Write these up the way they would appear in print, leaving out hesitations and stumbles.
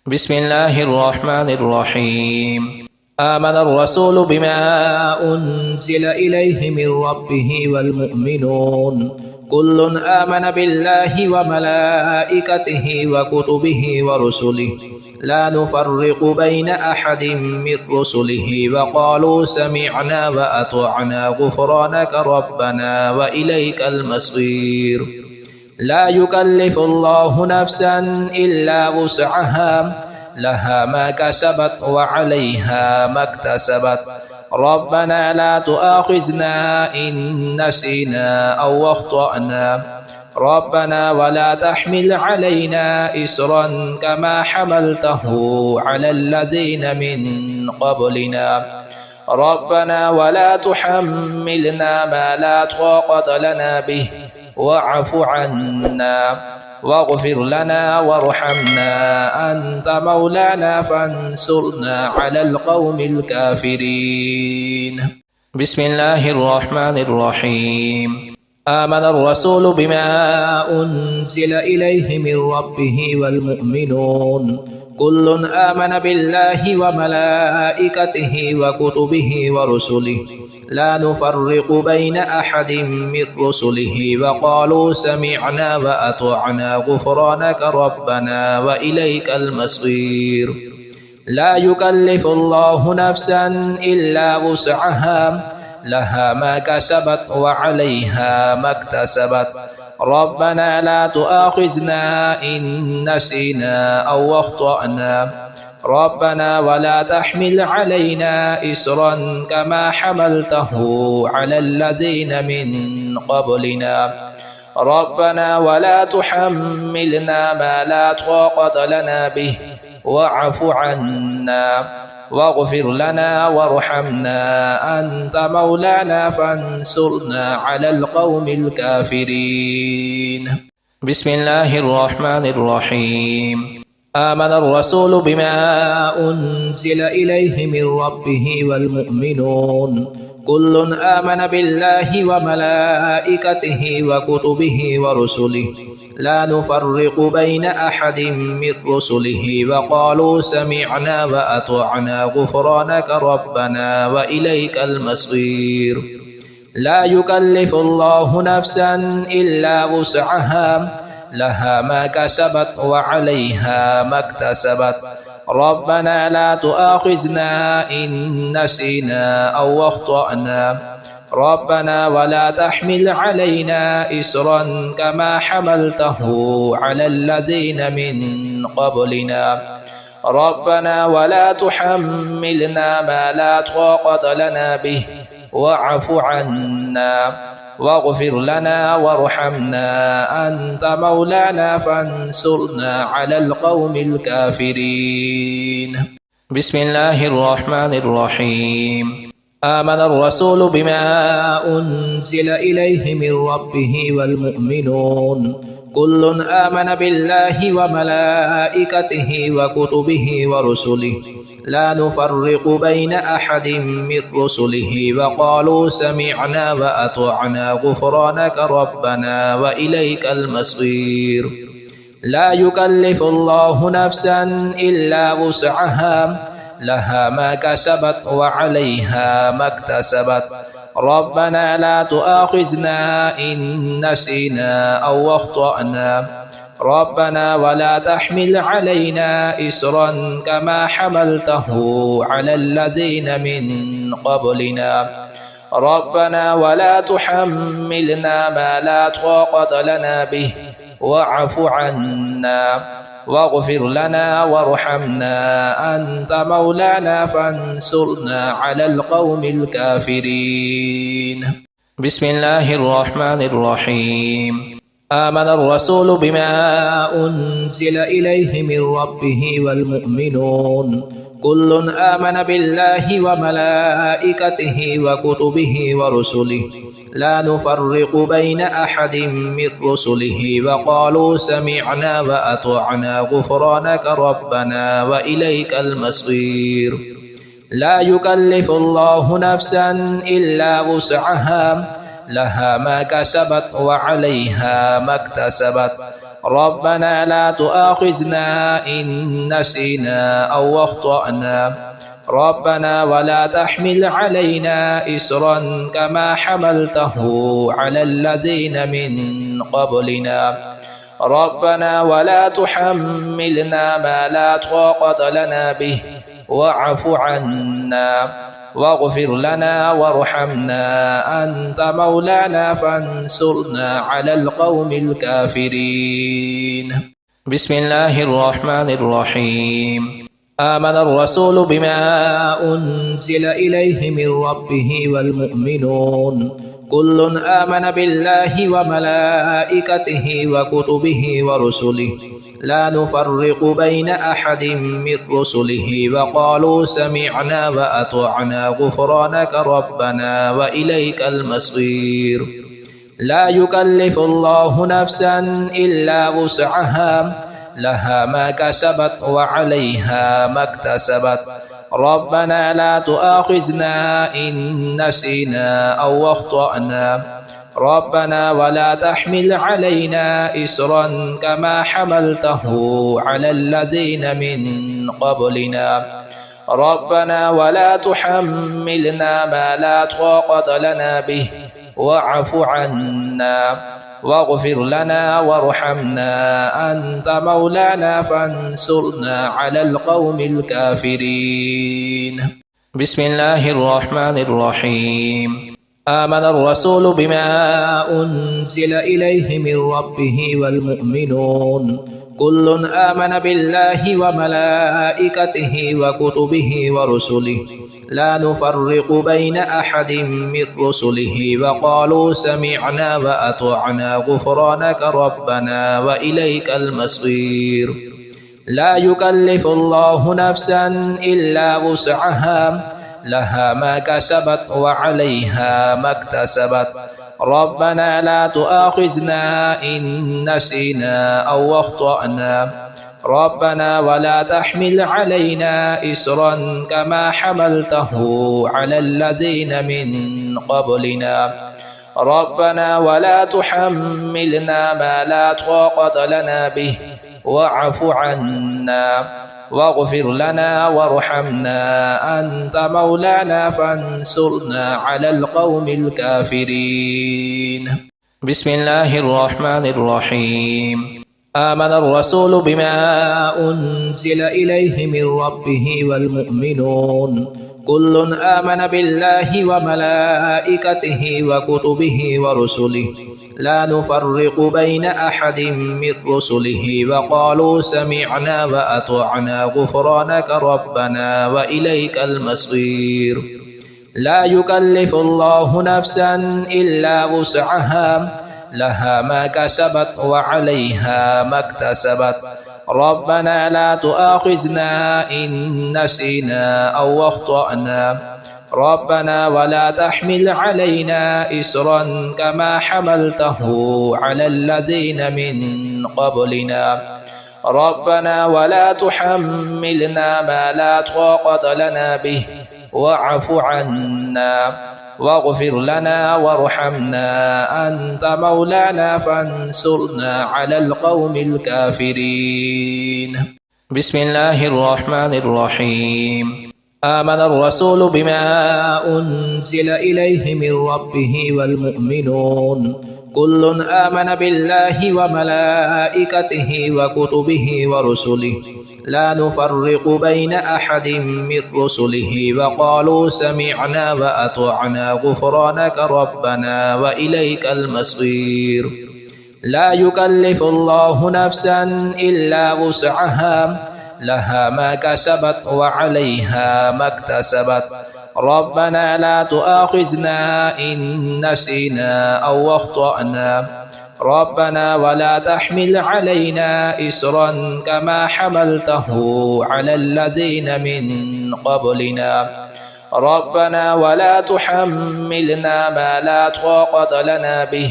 بسم الله الرحمن الرحيم. آمن الرسول بما أنزل إليه من ربه والمؤمنون كل آمن بالله وملائكته وكتبه ورسله لا نفرق بين أحد من رسله وقالوا سمعنا وأطعنا غفرانك ربنا وإليك المصير. لا يكلف الله نفسا إلا وسعها لها ما كسبت وعليها ما اكتسبت ربنا لا تؤاخذنا إن نسينا أو أخطأنا ربنا ولا تحمل علينا إصرا كما حملته على الذين من قبلنا ربنا ولا تحملنا ما لا طاقة لنا به واعف عنا واغفر لنا وارحمنا أنت مولانا فانصرنا على القوم الكافرين. بسم الله الرحمن الرحيم. آمن الرسول بما أنزل إليه من ربه والمؤمنون كل آمن بالله وملائكته وكتبه ورسله لا نفرق بين أحد من رسله وقالوا سمعنا وأطعنا غفرانك ربنا وإليك المصير. لا يكلف الله نفسا إلا وسعها لها ما كسبت وعليها ما اكتسبت ربنا لا تؤاخذنا إن نسينا أو أخطأنا ربنا ولا تحمل علينا إصرا كما حملته على الذين من قبلنا ربنا ولا تحملنا ما لا طاقة لنا به واعف عنا واغفر لنا وارحمنا أنت مولانا فانصرنا على القوم الكافرين. بسم الله الرحمن الرحيم. آمن الرسول بما أنزل إليه من ربه والمؤمنون كل آمن بالله وملائكته وكتبه ورسله لا نفرق بين أحد من رسله وقالوا سمعنا وأطعنا غفرانك ربنا وإليك المصير. لا يكلف الله نفسا إلا وسعها لها ما كسبت وعليها ما اكتسبت ربنا لا تؤاخذنا إن نسينا أو أخطأنا ربنا ولا تحمل علينا إصرا كما حملته على الذين من قبلنا ربنا ولا تحملنا ما لا طاقة لنا به واعف عنا واغفر لنا وارحمنا أنت مولانا فانصرنا على القوم الكافرين. بسم الله الرحمن الرحيم. آمن الرسول بما أنزل إليه من ربه والمؤمنون كل آمن بالله وملائكته وكتبه ورسله لا نفرق بين أحد من رسله وقالوا سمعنا وأطعنا غفرانك ربنا وإليك المصير. لا يكلف الله نفسا إلا وسعها لها ما كسبت وعليها ما اكتسبت ربنا لا تؤاخذنا إن نسينا أو أخطأنا ربنا ولا تحمل علينا إصرا كما حملته على الذين من قبلنا ربنا ولا تحملنا ما لا طاقة لنا به واعف عنا واغفر لنا وارحمنا أنت مولانا فانصرنا على القوم الكافرين. بسم الله الرحمن الرحيم. آمن الرسول بما أنزل إليه من ربه والمؤمنون كل آمن بالله وملائكته وكتبه ورسله لا نفرق بين أحد من رسله وقالوا سمعنا وأطعنا غفرانك ربنا وإليك المصير. لا يكلف الله نفسا إلا وسعها لها ما كسبت وعليها ما اكتسبت ربنا لا تؤاخذنا إن نسينا أو أخطأنا ربنا ولا تحمل علينا إصرا كما حملته على الذين من قبلنا ربنا ولا تحملنا ما لا طاقة لنا به واعف عنا واغفر لنا وارحمنا أنت مولانا فانصرنا على القوم الكافرين. بسم الله الرحمن الرحيم. آمن الرسول بما أنزل إليه من ربه والمؤمنون كل آمن بالله وملائكته وكتبه ورسله لا نفرق بين أحد من رسله وقالوا سمعنا وأطعنا غفرانك ربنا وإليك المصير. لا يكلف الله نفسا إلا وسعها لها ما كسبت وعليها ما اكتسبت ربنا لا تؤاخذنا إن نسينا أو أخطأنا ربنا ولا تحمل علينا إصرا كما حملته على الذين من قبلنا ربنا ولا تحملنا ما لا طاقة لنا به واعف عنا واغفر لنا وارحمنا أنت مولانا فانصرنا على القوم الكافرين. بسم الله الرحمن الرحيم. آمن الرسول بما أنزل إليه من ربه والمؤمنون كل آمن بالله وملائكته وكتبه ورسله لا نفرق بين أحد من رسله وقالوا سمعنا وأطعنا غفرانك ربنا وإليك المصير. لا يكلف الله نفسا إلا وسعها لها ما كسبت وعليها ما اكتسبت ربنا لا تؤاخذنا إن نسينا أو أخطأنا ربنا ولا تحمل علينا إصرا كما حملته على الذين من قبلنا ربنا ولا تحملنا ما لا طاقة لنا به واعف عنا واغفر لنا وارحمنا أنت مولانا فانصرنا على القوم الكافرين. بسم الله الرحمن الرحيم. آمن الرسول بما أنزل إليه من ربه والمؤمنون كل آمن بالله وملائكته وكتبه ورسله لا نفرق بين أحد من رسله وقالوا سمعنا وأطعنا غفرانك ربنا وإليك المصير. لا يكلف الله نفسا إلا وسعها لها ما كسبت وعليها ما اكتسبت ربنا لا تؤاخذنا إن نسينا أو أخطأنا ربنا ولا تحمل علينا إصرا كما حملته على الذين من قبلنا ربنا ولا تحملنا ما لا طاقة لنا به واعف عنا واغفر لنا وارحمنا أنت مولانا فانصرنا على القوم الكافرين. بسم الله الرحمن الرحيم. آمن الرسول بما أنزل إليه من ربه والمؤمنون كل آمن بالله وملائكته وكتبه ورسله لا نفرق بين أحد من رسله وقالوا سمعنا وأطعنا غفرانك ربنا وإليك المصير. لا يكلف الله نفسا إلا وسعها لها ما كسبت وعليها ما اكتسبت ربنا لا تؤاخذنا إن نسينا أو أخطأنا ربنا ولا تحمل علينا إصرا كما حملته على الذين من قبلنا ربنا ولا تحملنا ما لا طاقة لنا به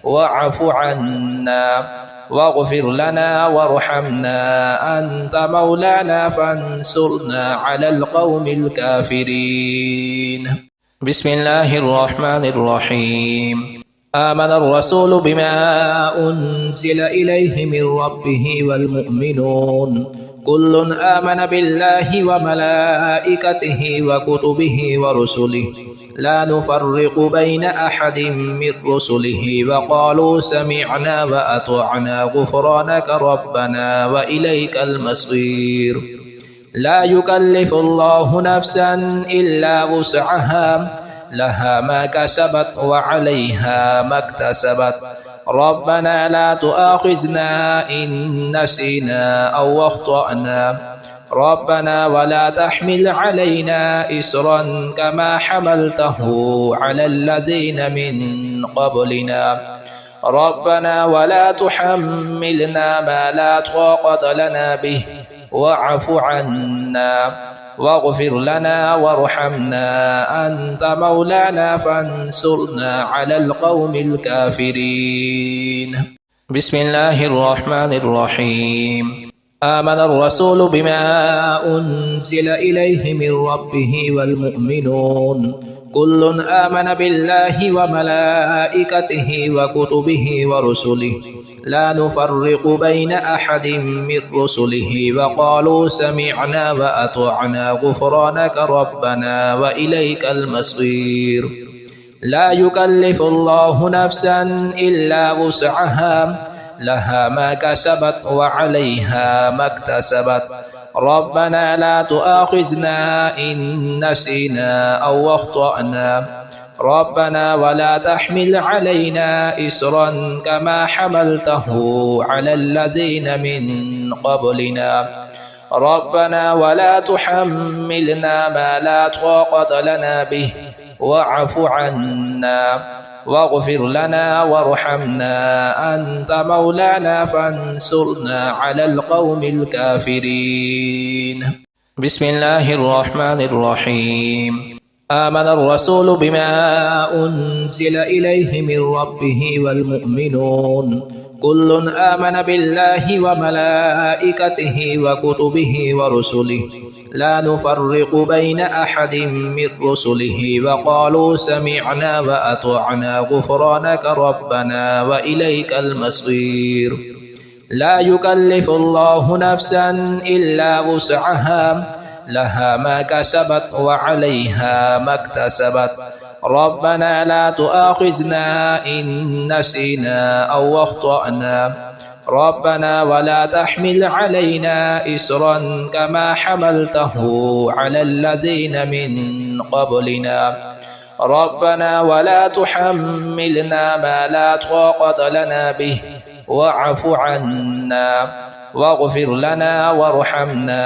واعف عنا واغفر لنا وارحمنا أنت مولانا فانصرنا على القوم الكافرين. بسم الله الرحمن الرحيم. آمن الرسول بما أنزل إليه من ربه والمؤمنون كل آمن بالله وملائكته وكتبه ورسله لا نفرق بين أحد من رسله وقالوا سمعنا وأطعنا غفرانك ربنا وإليك المصير لا يكلف الله نفسا إلا وسعها لها ما كسبت وعليها ما اكتسبت ربنا لا تؤاخذنا إن نسينا أو أخطأنا ربنا ولا تحمل علينا إصرا كما حملته على الذين من قبلنا ربنا ولا تحملنا ما لا طاقة لنا به واعف عنا واغفر لنا وارحمنا أنت مولانا فانصرنا على القوم الكافرين. بسم الله الرحمن الرحيم. آمن الرسول بما أنزل إليه من ربه والمؤمنون كل آمن بالله وملائكته وكتبه ورسله لا نفرق بين أحد من رسله وقالوا سمعنا وأطعنا غفرانك ربنا وإليك المصير لا يكلف الله نفسا إلا وسعها لها ما كسبت وعليها ما اكتسبت ربنا لا تؤاخذنا إن نسينا أو أخطأنا ربنا ولا تحمل علينا إصرا كما حملته على الذين من قبلنا ربنا ولا تحملنا ما لا طاقة لنا به واعف عنا واغفر لنا وارحمنا أنت مولانا فانصرنا على القوم الكافرين. بسم الله الرحمن الرحيم. آمن الرسول بما أنزل إليه من ربه والمؤمنون كل آمن بالله وملائكته وكتبه ورسله لا نفرق بين أحد من رسله وقالوا سمعنا وأطعنا غفرانك ربنا وإليك المصير لا يكلف الله نفسا إلا وسعها لها ما كسبت وعليها ما اكتسبت ربنا لا تؤاخذنا إن نسينا أو أخطأنا ربنا ولا تحمل علينا إصرا كما حملته على الذين من قبلنا ربنا ولا تحملنا ما لا طاقة لنا به واعف عنا واغفر لنا وارحمنا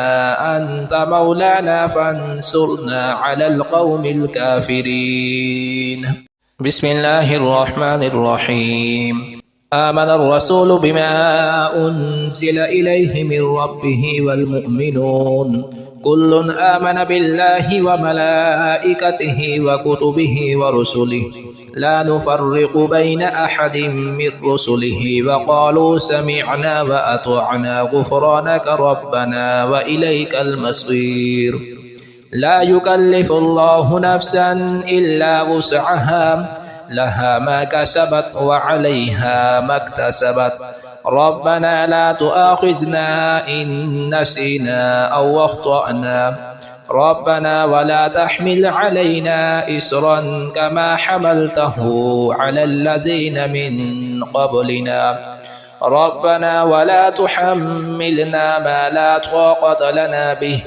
أنت مولانا فانصرنا على القوم الكافرين. بسم الله الرحمن الرحيم. آمن الرسول بما أنزل إليه من ربه والمؤمنون كل آمن بالله وملائكته وكتبه ورسله لا نفرق بين أحد من رسله وقالوا سمعنا وأطعنا غفرانك ربنا وإليك المصير لا يكلف الله نفسا إلا وسعها لها ما كسبت وعليها ما اكتسبت ربنا لا تؤاخذنا إن نسينا أو أخطأنا ربنا ولا تحمل علينا إصرا كما حملته على الذين من قبلنا ربنا ولا تحملنا ما لا طاقة لنا به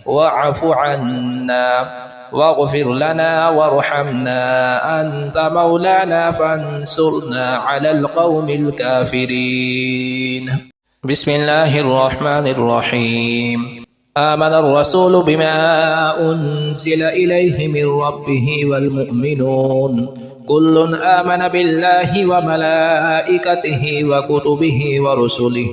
واعف عنا واغفر لنا وارحمنا أنت مولانا فانصرنا على القوم الكافرين. بسم الله الرحمن الرحيم. آمن الرسول بما أنزل إليه من ربه والمؤمنون كل آمن بالله وملائكته وكتبه ورسله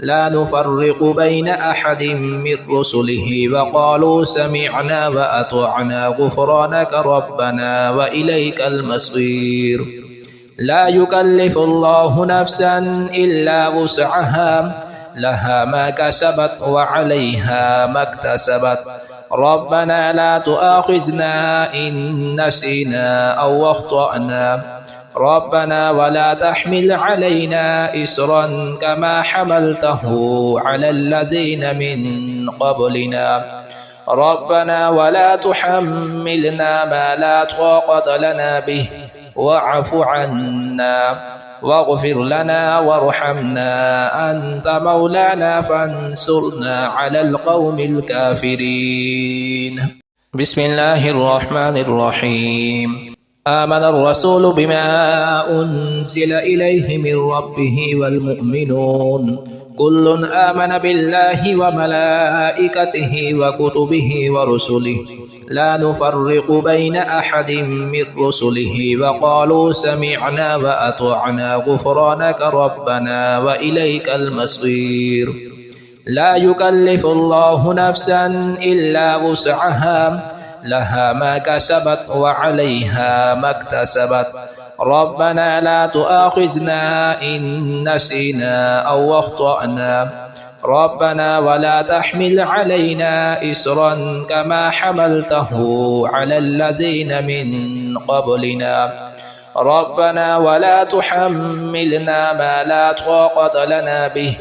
لا نفرق بين أحد من رسله وقالوا سمعنا وأطعنا غفرانك ربنا وإليك المصير لا يكلف الله نفسا إلا وسعها لها ما كسبت وعليها ما اكتسبت ربنا لا تؤاخذنا إن نسينا أو أخطأنا ربنا ولا تحمل علينا إصرا كما حملته على الذين من قبلنا ربنا ولا تحملنا ما لا طاقة لنا به واعف عنا واغفر لنا وارحمنا أنت مولانا فانصرنا على القوم الكافرين. بسم الله الرحمن الرحيم. آمن الرسول بما أنزل إليه من ربه والمؤمنون كل آمن بالله وملائكته وكتبه ورسله لا نفرق بين أحد من رسله وقالوا سمعنا وأطعنا غفرانك ربنا وإليك المصير. لا يكلف الله نفسا إلا وسعها لها ما كسبت وعليها ما اكتسبت ربنا لا تؤاخذنا إن نسينا أو أخطأنا ربنا ولا تحمل علينا إصرا كما حملته على الذين من قبلنا ربنا ولا تحملنا ما لا طاقة لنا به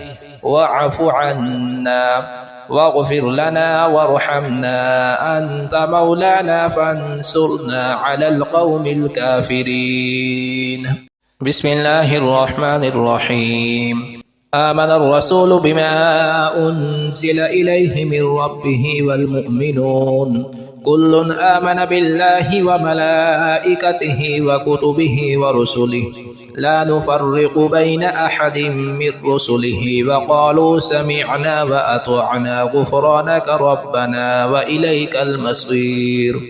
واعف عنا واغفر لنا وارحمنا أنت مولانا فانصرنا على القوم الكافرين. بسم الله الرحمن الرحيم. آمن الرسول بما أنزل إليه من ربه والمؤمنون كل آمن بالله وملائكته وكتبه ورسله لا نفرق بين أحد من رسله وقالوا سمعنا وأطعنا غفرانك ربنا وإليك المصير.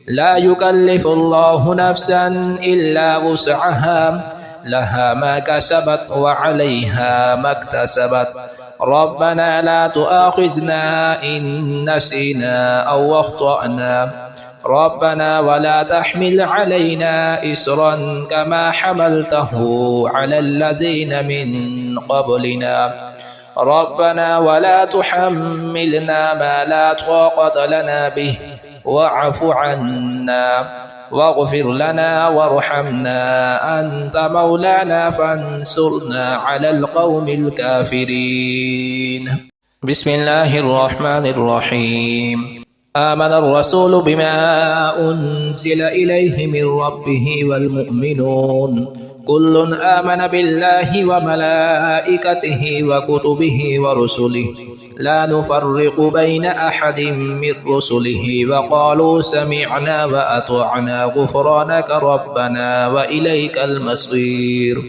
لا يكلف الله نفسا إلا وسعها لها ما كسبت وعليها ما اكتسبت ربنا لا تؤاخذنا إن نسينا أو أخطأنا ربنا ولا تحمل علينا إصرا كما حملته على الذين من قبلنا ربنا ولا تحملنا ما لا طاقة لنا به واعف عنا واغفر لنا وارحمنا أنت مولانا فانصرنا على القوم الكافرين. بسم الله الرحمن الرحيم. آمن الرسول بما أنزل إليه من ربه والمؤمنون كل آمن بالله وملائكته وكتبه ورسله لا نفرق بين أحد من رسله وقالوا سمعنا وأطعنا غفرانك ربنا وإليك المصير.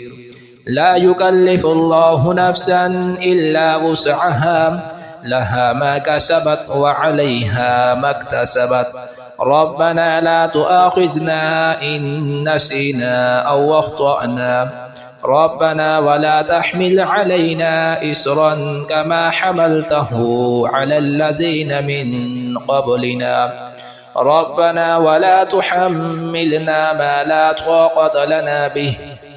لا يكلف الله نفسا إلا وسعها لها ما كسبت وعليها ما اكتسبت ربنا لا تؤاخذنا إن نسينا أو أخطأنا ربنا ولا تحمل علينا إصرا كما حملته على الذين من قبلنا ربنا ولا تحملنا ما لا طاقة لنا به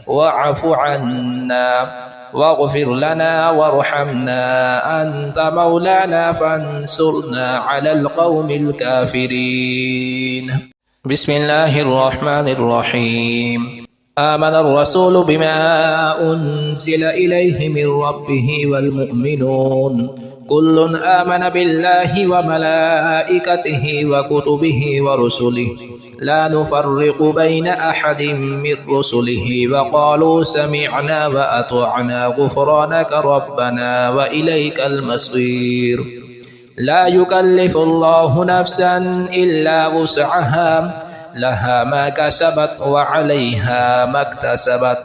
واعف عنا واغفر لنا وارحمنا أنت مولانا فانصرنا على القوم الكافرين. بسم الله الرحمن الرحيم. آمن الرسول بما أنزل إليه من ربه والمؤمنون كل آمن بالله وملائكته وكتبه ورسله لا نفرق بين أحد من رسله وقالوا سمعنا وأطعنا غفرانك ربنا وإليك المصير. لا يكلف الله نفسا إلا وسعها لها ما كسبت وعليها ما اكتسبت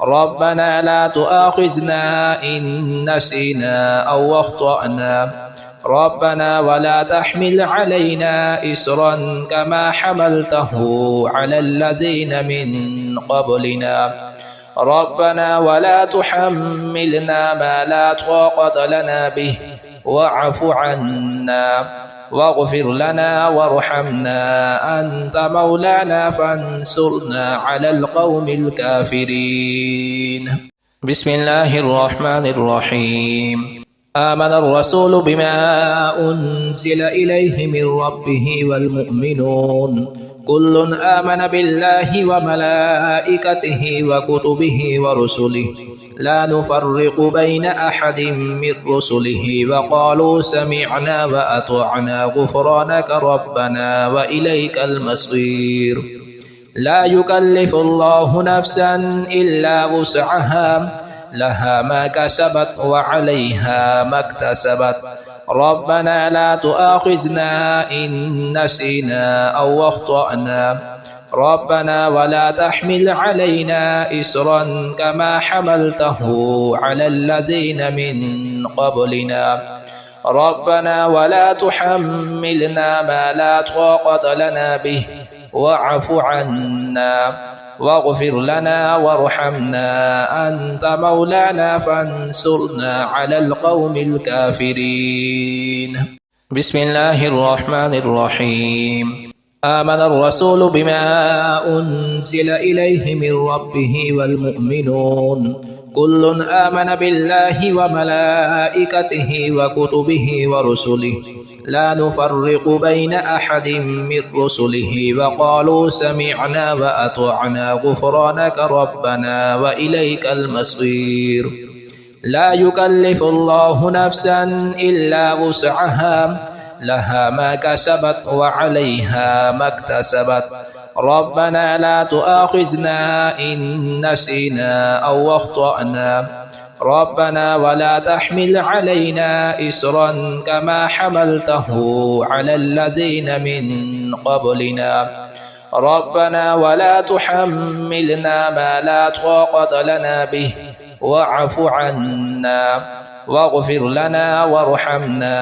ربنا لا تؤاخذنا إن نسينا أو أخطأنا ربنا ولا تحمل علينا إصرا كما حملته على الذين من قبلنا ربنا ولا تحملنا ما لا طاقة لنا به واعف عنا واغفر لنا وارحمنا أنت مولانا فانصرنا على القوم الكافرين. بسم الله الرحمن الرحيم. آمن الرسول بما أنزل إليه من ربه والمؤمنون كل آمن بالله وملائكته وكتبه ورسله لا نفرق بين أحد من رسله وقالوا سمعنا وأطعنا غفرانك ربنا وإليك المصير لا يكلف الله نفسا إلا وسعها لها ما كسبت وعليها ما اكتسبت ربنا لا تؤاخذنا إن نسينا أو أخطأنا ربنا ولا تحمل علينا إصرا كما حملته على الذين من قبلنا ربنا ولا تحملنا ما لا طاقة لنا به واعف عنا واغفر لنا وارحمنا أنت مولانا فانصرنا على القوم الكافرين. بسم الله الرحمن الرحيم. آمن الرسول بما أنزل إليه من ربه والمؤمنون كل آمن بالله وملائكته وكتبه ورسله لا نفرق بين أحد من رسله وقالوا سمعنا وأطعنا غفرانك ربنا وإليك المصير لا يكلف الله نفسا إلا وسعها لها ما كسبت وعليها ما اكتسبت ربنا لا تؤاخذنا إن نسينا أو أخطأنا ربنا ولا تحمل علينا إصرا كما حملته على الذين من قبلنا ربنا ولا تحملنا ما لا طاقة لنا به واعف عنا واغفر لنا وارحمنا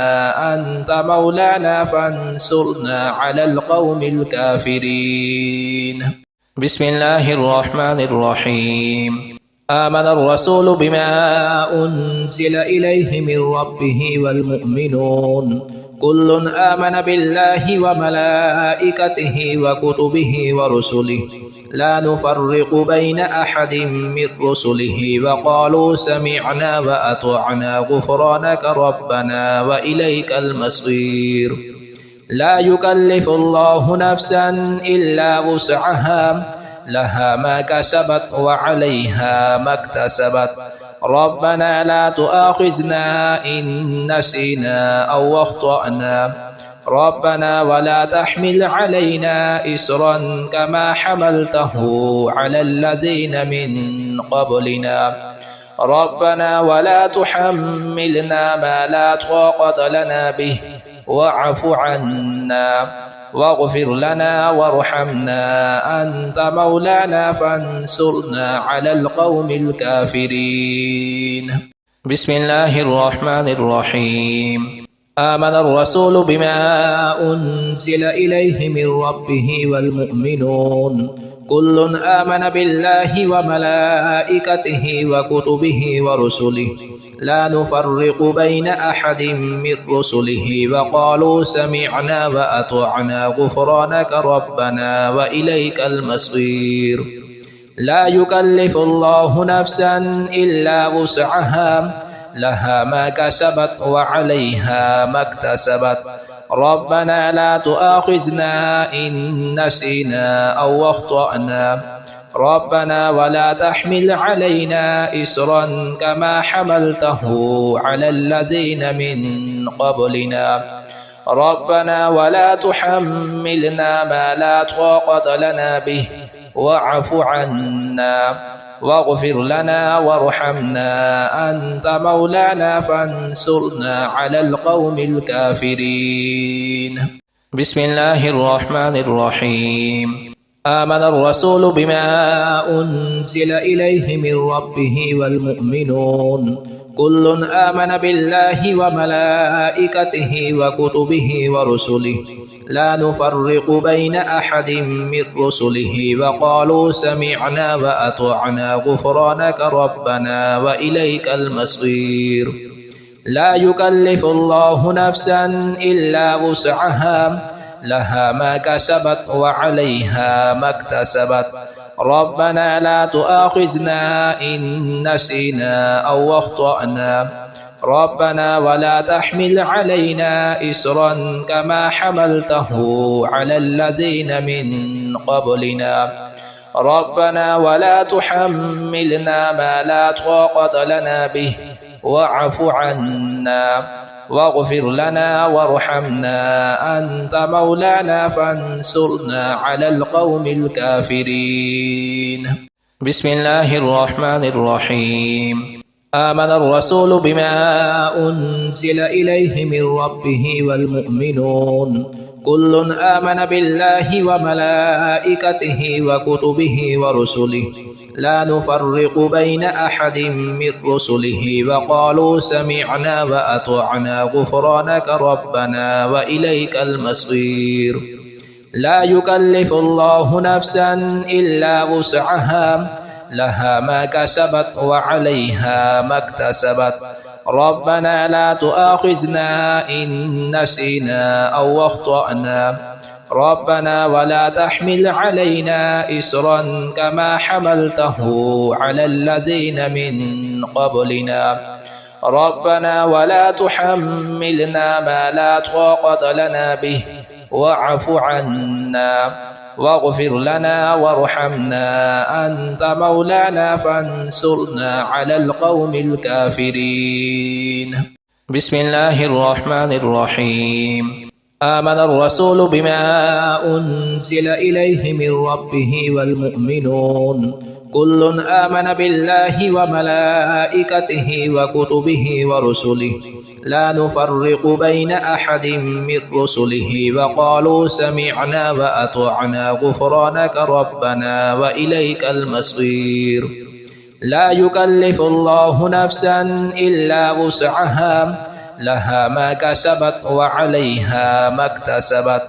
أنت مولانا فانصرنا على القوم الكافرين. بسم الله الرحمن الرحيم. آمن الرسول بما أنزل إليه من ربه والمؤمنون كل آمن بالله وملائكته وكتبه ورسله لا نفرق بين أحد من رسله وقالوا سمعنا وأطعنا غفرانك ربنا وإليك المصير لا يكلف الله نفسا إلا وسعها لها ما كسبت وعليها ما اكتسبت ربنا لا تؤاخذنا إن نسينا أو أخطأنا ربنا ولا تحمل علينا إصرا كما حملته على الذين من قبلنا ربنا ولا تحملنا ما لا طاقة لنا به واعف عنا واغفر لنا وارحمنا أنت مولانا فانصرنا على القوم الكافرين. بسم الله الرحمن الرحيم. آمن الرسول بما أنزل إليه من ربه والمؤمنون كل آمن بالله وملائكته وكتبه ورسله لا نفرق بين أحد من رسله وقالوا سمعنا وأطعنا غفرانك ربنا وإليك المصير لا يكلف الله نفسا إلا وسعها لها ما كسبت وعليها ما اكتسبت ربنا لا تؤاخذنا إن نسينا أو أخطأنا ربنا ولا تحمل علينا إصرا كما حملته على الذين من قبلنا ربنا ولا تحملنا ما لا طاقة لنا به واعف عنا واغفر لنا وارحمنا أنت مولانا فانصرنا على القوم الكافرين. بسم الله الرحمن الرحيم. آمن الرسول بما أنزل إليه من ربه والمؤمنون كل آمن بالله وملائكته وكتبه ورسله لا نفرق بين أحد من رسله وقالوا سمعنا وأطعنا غفرانك ربنا وإليك المصير لا يكلف الله نفسا إلا وسعها لها ما كسبت وعليها ما اكتسبت ربنا لا تؤاخذنا إن نسينا أو أخطأنا ربنا ولا تحمل علينا إصرا كما حملته على الذين من قبلنا ربنا ولا تحملنا ما لا طاقة لنا به واعف عنا واغفر لنا وارحمنا أنت مولانا فانصرنا على القوم الكافرين. بسم الله الرحمن الرحيم. آمن الرسول بما أنزل إليه من ربه والمؤمنون كل آمن بالله وملائكته وكتبه ورسله لا نفرق بين أحد من رسله وقالوا سمعنا وأطعنا غفرانك ربنا وإليك المصير. لا يكلف الله نفسا إلا وسعها لها ما كسبت وعليها ما اكتسبت ربنا لا تؤاخذنا إن نسينا أو أخطأنا ربنا ولا تحمل علينا إصرا كما حملته على الذين من قبلنا ربنا ولا تحملنا ما لا طاقة لنا به واعف عنا واغفر لنا وارحمنا أنت مولانا فانصرنا على القوم الكافرين. بسم الله الرحمن الرحيم. آمن الرسول بما أنزل إليه من ربه والمؤمنون كل آمن بالله وملائكته وكتبه ورسله لا نفرق بين أحد من رسله وقالوا سمعنا وأطعنا غفرانك ربنا وإليك المصير. لا يكلف الله نفسا إلا وسعها لها ما كسبت وعليها ما اكتسبت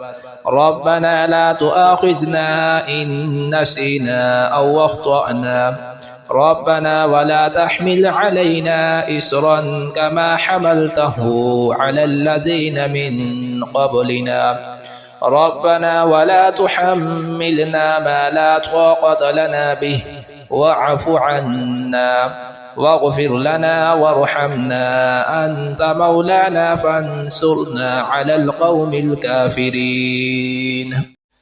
ربنا لا تؤاخذنا إن نسينا أو أخطأنا ربنا ولا تحمل علينا إصرا كما حملته على الذين من قبلنا ربنا ولا تحملنا ما لا طاقة لنا به واعف عنا واغفر لنا وارحمنا أنت مولانا فانصرنا على القوم الكافرين.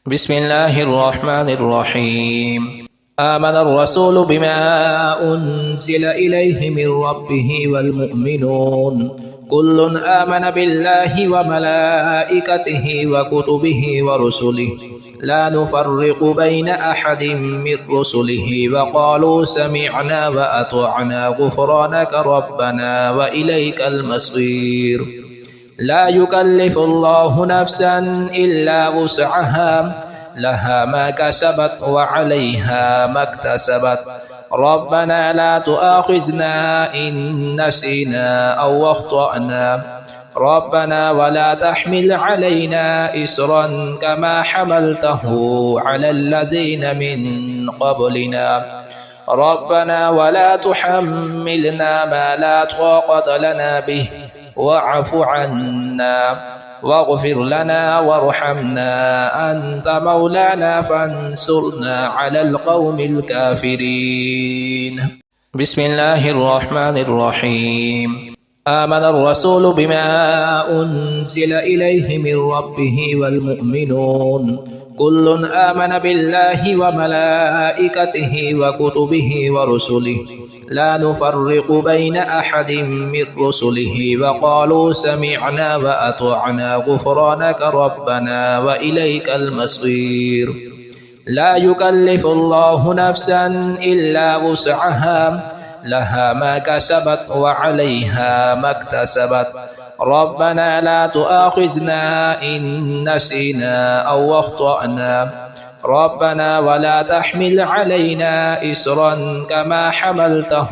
بسم الله الرحمن الرحيم. آمن الرسول بما أنزل إليه من ربه والمؤمنون كل آمن بالله وملائكته وكتبه ورسله لا نفرق بين أحد من رسله وقالوا سمعنا وأطعنا غفرانك ربنا وإليك المصير. لا يكلف الله نفسا إلا وسعها لها ما كسبت وعليها ما اكتسبت ربنا لا تؤاخذنا إن نسينا أو أخطأنا ربنا ولا تحمل علينا إصرا كما حملته على الذين من قبلنا ربنا ولا تحملنا ما لا طاقة لنا به واعف عنا واغفر لنا وارحمنا أنت مولانا فانصرنا على القوم الكافرين. بسم الله الرحمن الرحيم. آمن الرسول بما أنزل إليه من ربه والمؤمنون كل آمن بالله وملائكته وكتبه ورسله لا نفرق بين أحد من رسله وقالوا سمعنا وأطعنا غفرانك ربنا وإليك المصير. لا يكلف الله نفسا إلا وسعها لها ما كسبت وعليها ما اكتسبت ربنا لا تؤاخذنا إن نسينا أو أخطأنا ربنا ولا تحمل علينا إصرا كما حملته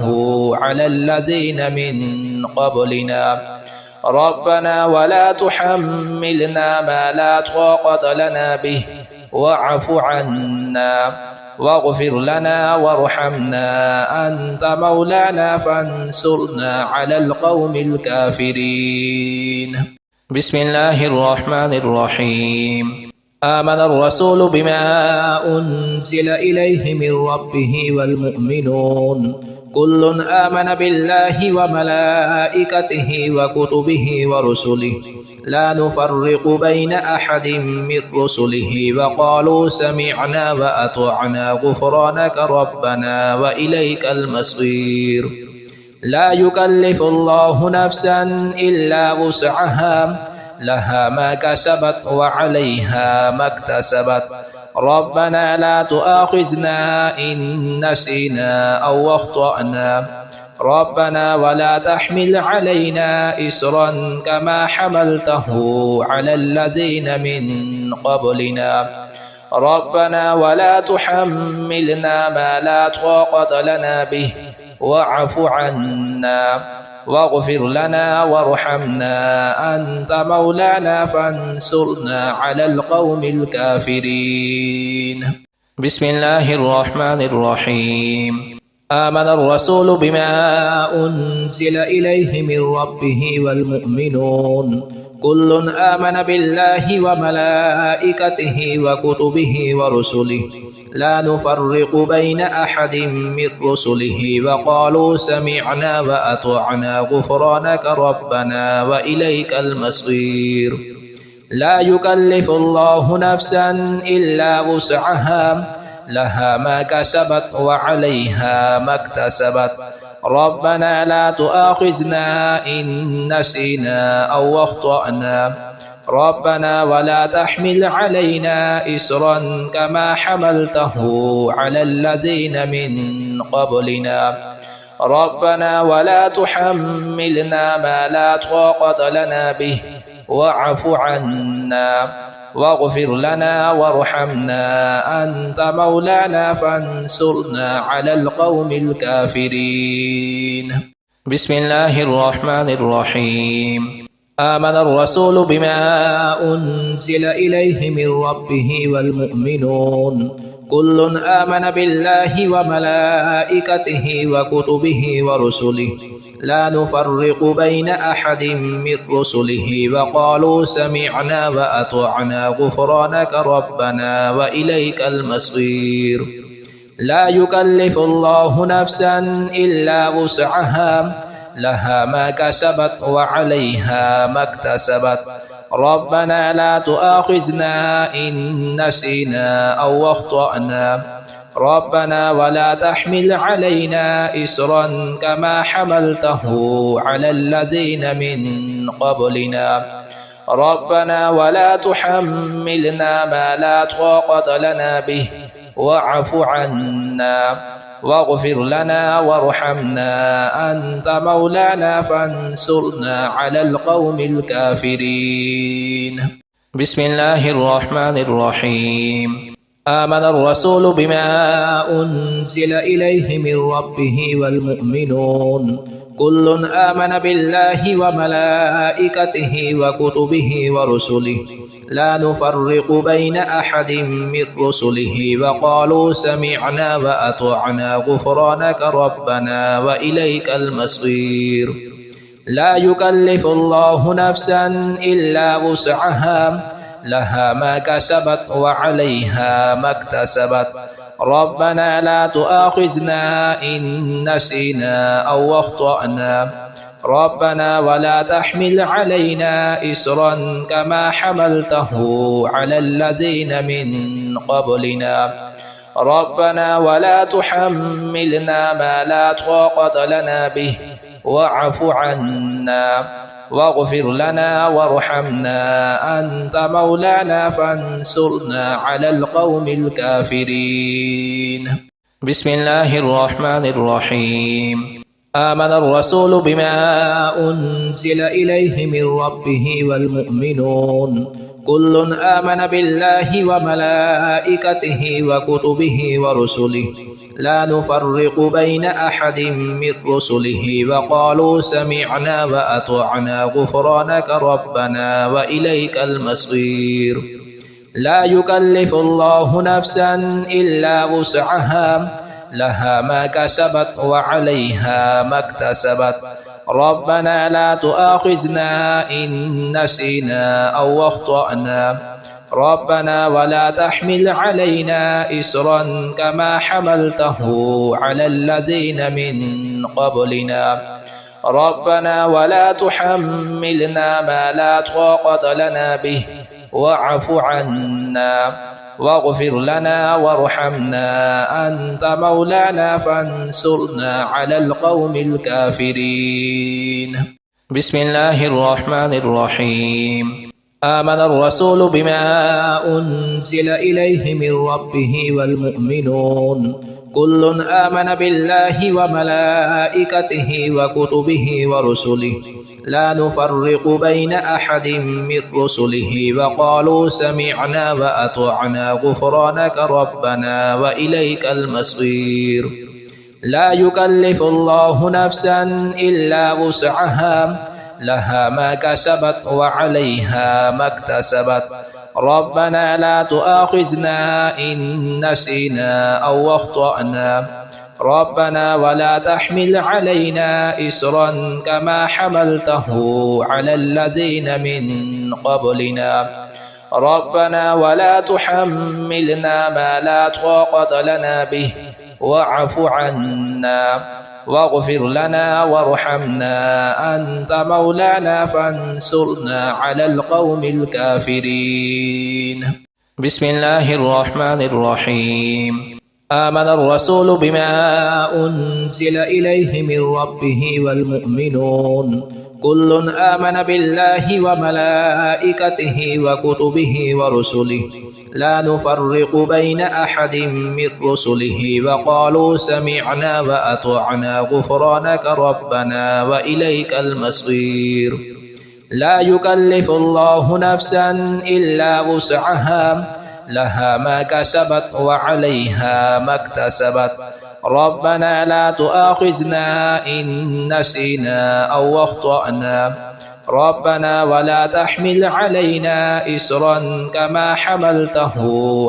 على الذين من قبلنا ربنا ولا تحملنا ما لا طاقة لنا به واعف عنا واغفر لنا وارحمنا أنت مولانا فانصرنا على القوم الكافرين. بسم الله الرحمن الرحيم. آمن الرسول بما أنزل إليه من ربه والمؤمنون كل آمن بالله وملائكته وكتبه ورسله لا نفرق بين أحد من رسله وقالوا سمعنا وأطعنا غفرانك ربنا وإليك المصير لا يكلف الله نفسا إلا وسعها لها ما كسبت وعليها ما اكتسبت ربنا لا تؤاخذنا إن نسينا أو أخطأنا ربنا ولا تحمل علينا إصرا كما حملته على الذين من قبلنا ربنا ولا تحملنا ما لا طاقة لنا به واعف عنا واغفر لنا وارحمنا أنت مولانا فانصرنا على القوم الكافرين. بسم الله الرحمن الرحيم. آمن الرسول بما أنزل إليه من ربه والمؤمنون كل آمن بالله وملائكته وكتبه ورسله لا نفرق بين أحد من رسله وقالوا سمعنا وأطعنا غفرانك ربنا وإليك المصير لا يكلف الله نفسا إلا وسعها لها ما كسبت وعليها ما اكتسبت ربنا لا تؤاخذنا إن نسينا أو أخطأنا ربنا ولا تحمل علينا إصرا كما حملته على الذين من قبلنا ربنا ولا تحملنا ما لا طاقة لنا به واعف عنا واغفر لنا وارحمنا أنت مولانا فانصرنا على القوم الكافرين. بسم الله الرحمن الرحيم. آمن الرسول بما أنزل إليه من ربه والمؤمنون كل آمن بالله وملائكته وكتبه ورسله لا نفرق بين أحد من رسله وقالوا سمعنا وأطعنا غفرانك ربنا وإليك المصير لا يكلف الله نفسا إلا وسعها لها ما كسبت وعليها ما اكتسبت ربنا لا تؤاخذنا إن نسينا أو أخطأنا ربنا ولا تحمل علينا إصرا كما حملته على الذين من قبلنا ربنا ولا تحملنا ما لا طاقة لنا به واعف عنا واغفر لنا وارحمنا أنت مولانا فانصرنا على القوم الكافرين. بسم الله الرحمن الرحيم. آمن الرسول بما أنزل إليه من ربه والمؤمنون كل آمن بالله وملائكته وكتبه ورسله لا نفرق بين أحد من رسله وقالوا سمعنا وأطعنا غفرانك ربنا وإليك المصير لا يكلف الله نفسا إلا وسعها لها ما كسبت وعليها ما اكتسبت ربنا لا تؤاخذنا إن نسينا أو أخطأنا ربنا ولا تحمل علينا إصرا كما حملته على الذين من قبلنا ربنا ولا تحملنا ما لا طاقة لنا به واعف عنا واغفر لنا وارحمنا أنت مولانا فانصرنا على القوم الكافرين. بسم الله الرحمن الرحيم. آمن الرسول بما أنزل إليه من ربه والمؤمنون كل آمن بالله وملائكته وكتبه ورسله لا نفرق بين أحد من رسله وقالوا سمعنا وأطعنا غفرانك ربنا وإليك المصير لا يكلف الله نفسا إلا وسعها لها ما كسبت وعليها ما اكتسبت ربنا لا تؤاخذنا إن نسينا أو أخطأنا ربنا ولا تحمل علينا إصرا كما حملته على الذين من قبلنا ربنا ولا تحملنا ما لا طاقة لنا به واعف عنا واغفر لنا وارحمنا أنت مولانا فانصرنا على القوم الكافرين. بسم الله الرحمن الرحيم. آمن الرسول بما أنزل إليه من ربه والمؤمنون كل آمن بالله وملائكته وكتبه ورسله لا نفرق بين أحد من رسله وقالوا سمعنا وأطعنا غفرانك ربنا وإليك المصير. لا يكلف الله نفسا إلا وسعها لها ما كسبت وعليها ما اكتسبت ربنا لا تؤاخذنا إن نسينا أو أخطأنا ربنا ولا تحمل علينا إصرا كما حملته على الذين من قبلنا ربنا ولا تحملنا ما لا طاقة لنا به واعف عنا واغفر لنا وارحمنا أنت مولانا فانصرنا على القوم الكافرين. بسم الله الرحمن الرحيم. آمن الرسول بما أنزل إليه من ربه والمؤمنون كل آمن بالله وملائكته وكتبه ورسله لا نفرق بين أحد من رسله وقالوا سمعنا وأطعنا غفرانك ربنا وإليك المصير. لا يكلف الله نفسا إلا وسعها لها ما كسبت وعليها ما اكتسبت ربنا لا تؤاخذنا إن نسينا أو أخطأنا ربنا ولا تحمل علينا إصرا كما حملته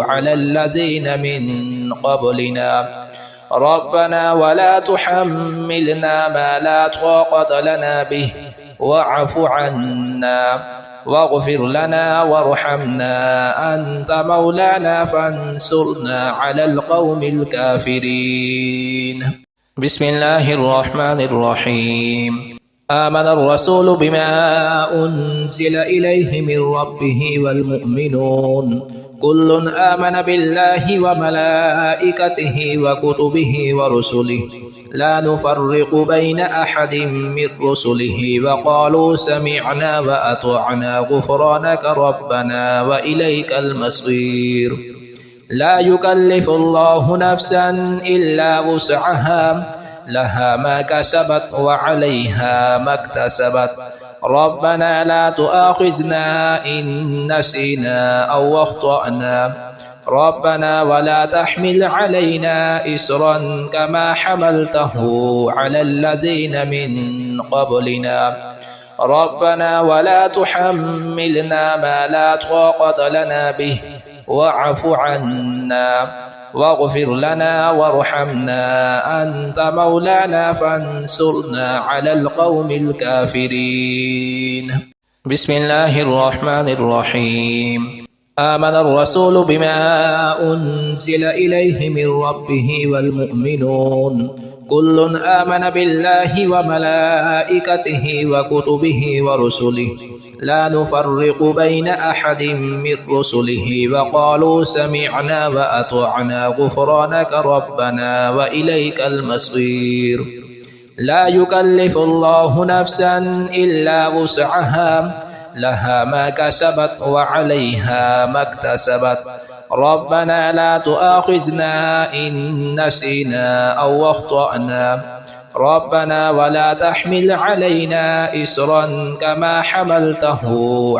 على الذين من قبلنا ربنا ولا تحملنا ما لا طاقة لنا به واعف عنا واغفر لنا وارحمنا أنت مولانا فانصرنا على القوم الكافرين. بسم الله الرحمن الرحيم. آمن الرسول بما أنزل إليه من ربه والمؤمنون كل آمن بالله وملائكته وكتبه ورسله لا نفرق بين أحد من رسله وقالوا سمعنا وأطعنا غفرانك ربنا وإليك المصير. لا يكلف الله نفسا إلا وسعها لها ما كسبت وعليها ما اكتسبت ربنا لا تؤاخذنا إن نسينا أو أخطأنا ربنا ولا تحمل علينا إصرا كما حملته على الذين من قبلنا ربنا ولا تحملنا ما لا طاقة لنا به واعف عنا واغفر لنا وارحمنا أنت مولانا فانصرنا على القوم الكافرين. بسم الله الرحمن الرحيم. آمن الرسول بما أنزل إليه من ربه والمؤمنون كل آمن بالله وملائكته وكتبه ورسله لا نفرق بين أحد من رسله وقالوا سمعنا وأطعنا غفرانك ربنا وإليك المصير. لا يكلف الله نفسا إلا وسعها لها ما كسبت وعليها ما اكتسبت ربنا لا تؤاخذنا إن نسينا أو أخطأنا ربنا ولا تحمل علينا إصرا كما حملته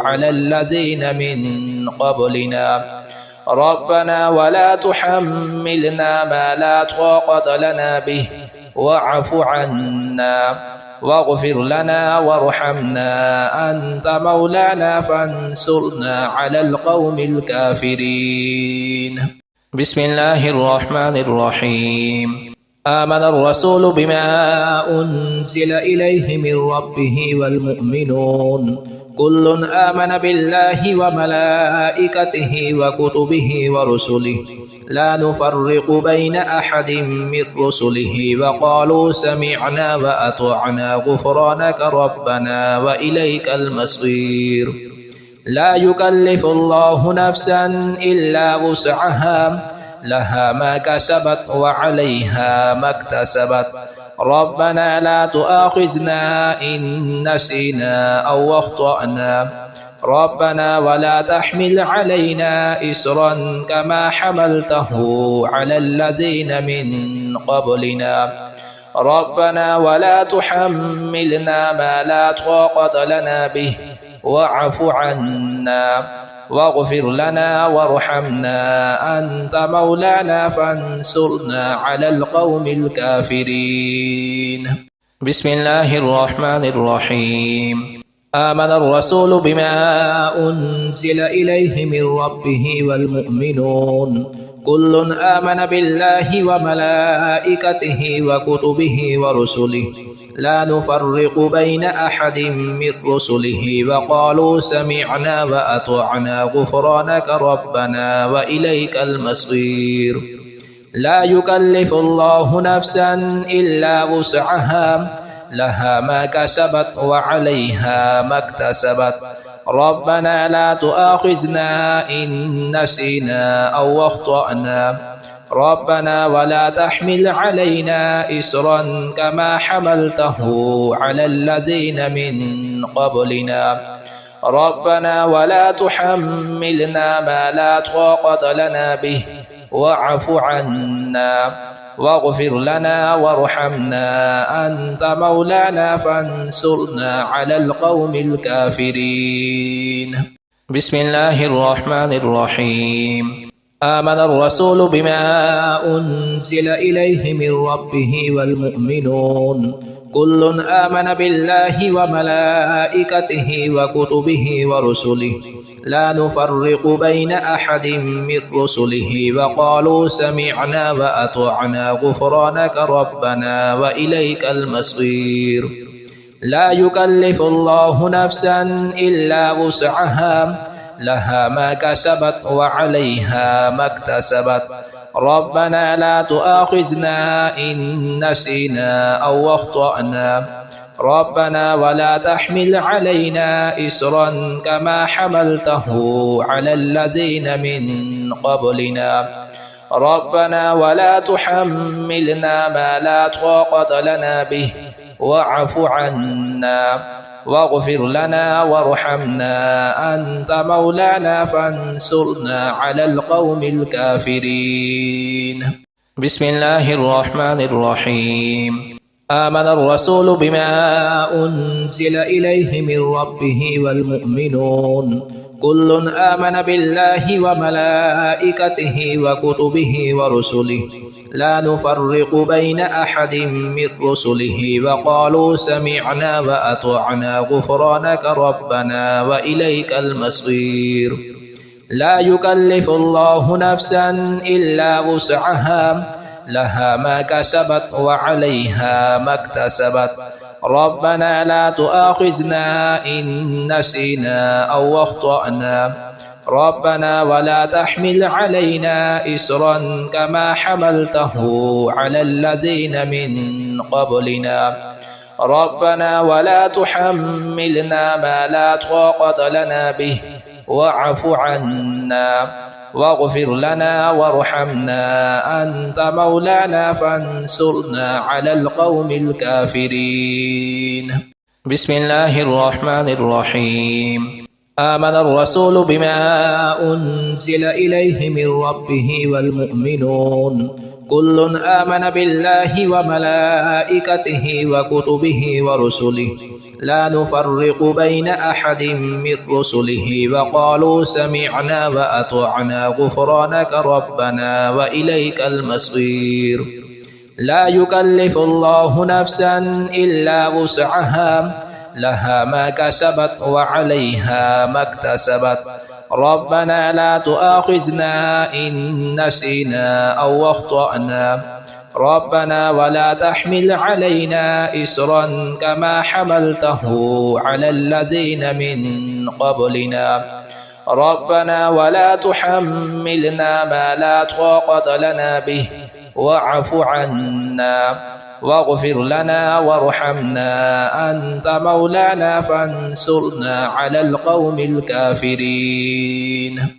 على الذين من قبلنا ربنا ولا تحملنا ما لا طاقة لنا به واعف عنا واغفر لنا وارحمنا أنت مولانا فانصرنا على القوم الكافرين. بسم الله الرحمن الرحيم. آمن الرسول بما أنزل إليه من ربه والمؤمنون كل آمن بالله وملائكته وكتبه ورسله لا نفرق بين أحد من رسله وقالوا سمعنا وأطعنا غفرانك ربنا وإليك المصير لا يكلف الله نفسا إلا وسعها لها ما كسبت وعليها ما اكتسبت ربنا لا تؤاخذنا إن نسينا أو أخطأنا ربنا ولا تحمل علينا إصرا كما حملته على الذين من قبلنا ربنا ولا تحملنا ما لا طاقة لنا به واعف عنا واغفر لنا وارحمنا أنت مولانا فانصرنا على القوم الكافرين. بسم الله الرحمن الرحيم. آمن الرسول بما أنزل إليه من ربه والمؤمنون كل آمن بالله وملائكته وكتبه ورسله لا نفرق بين أحد من رسله وقالوا سمعنا وأطعنا غفرانك ربنا وإليك المصير لا يكلف الله نفسا إلا وسعها لها ما كسبت وعليها ما اكتسبت ربنا لا تؤاخذنا إن نسينا أو أخطأنا ربنا ولا تحمل علينا إصرا كما حملته على الذين من قبلنا ربنا ولا تحملنا ما لا طاقة لنا به واعف عنا واغفر لنا وارحمنا أنت مولانا فانصرنا على القوم الكافرين. بسم الله الرحمن الرحيم. آمن الرسول بما أنزل إليه من ربه والمؤمنون كل آمن بالله وملائكته وكتبه ورسله لا نفرق بين أحد من رسله وقالوا سمعنا وأطعنا غفرانك ربنا وإليك المصير لا يكلف الله نفسا إلا وسعها لها ما كسبت وعليها ما اكتسبت ربنا لا تؤاخذنا إن نسينا أو أخطأنا ربنا ولا تحمل علينا إصرا كما حملته على الذين من قبلنا ربنا ولا تحملنا ما لا طاقة لنا به واعف عنا واغفر لنا وارحمنا أنت مولانا فانصرنا على القوم الكافرين. بسم الله الرحمن الرحيم. آمن الرسول بما أنزل إليه من ربه والمؤمنون كل آمن بالله وملائكته وكتبه ورسله لا نفرق بين أحد من رسله وقالوا سمعنا وأطعنا غفرانك ربنا وإليك المصير لا يكلف الله نفسا إلا وسعها لها ما كسبت وعليها ما اكتسبت ربنا لا تؤاخذنا إن نسينا أو أخطأنا ربنا ولا تحمل علينا إصرا كما حملته على الذين من قبلنا ربنا ولا تحملنا ما لا طاقة لنا به واعف عنا واغفر لنا وارحمنا أنت مولانا فانصرنا على القوم الكافرين. بسم الله الرحمن الرحيم. آمن الرسول بما أنزل إليه من ربه والمؤمنون كل آمن بالله وملائكته وكتبه ورسله لا نفرق بين أحد من رسله وقالوا سمعنا وأطعنا غفرانك ربنا وإليك المصير لا يكلف الله نفسا إلا وسعها لها ما كسبت وعليها ما اكتسبت ربنا لا تؤاخذنا إن نسينا أو أخطأنا ربنا ولا تحمل علينا إسرا كما حملته على الذين من قبلنا ربنا ولا تحملنا ما لا طاقة لنا به واعف عنا واغفر لنا وارحمنا أنت مولانا فانصرنا على القوم الكافرين.